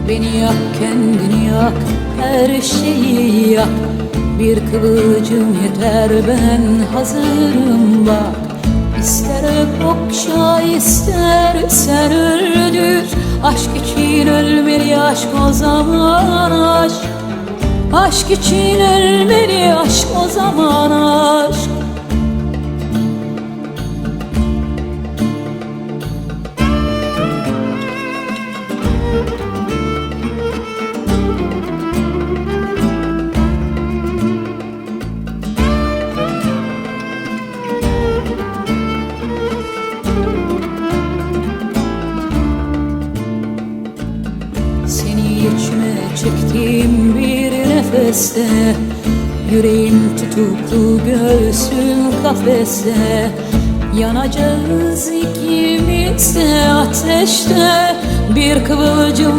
Beni yak, kendini yak, her şeyi yak. Bir kıvılcım yeter, ben hazırım bak. İster öp okşa, istersen öldür. Aşk için ölmeli aşk, o zaman aşk. Aşk için ölmeli aşk, o zaman aşk. Seni içime çektiğim bir nefeste, yüreğim tutuklu, göğsüm kafeste. Yanacağız ikimiz de ateşte, bir kıvılcım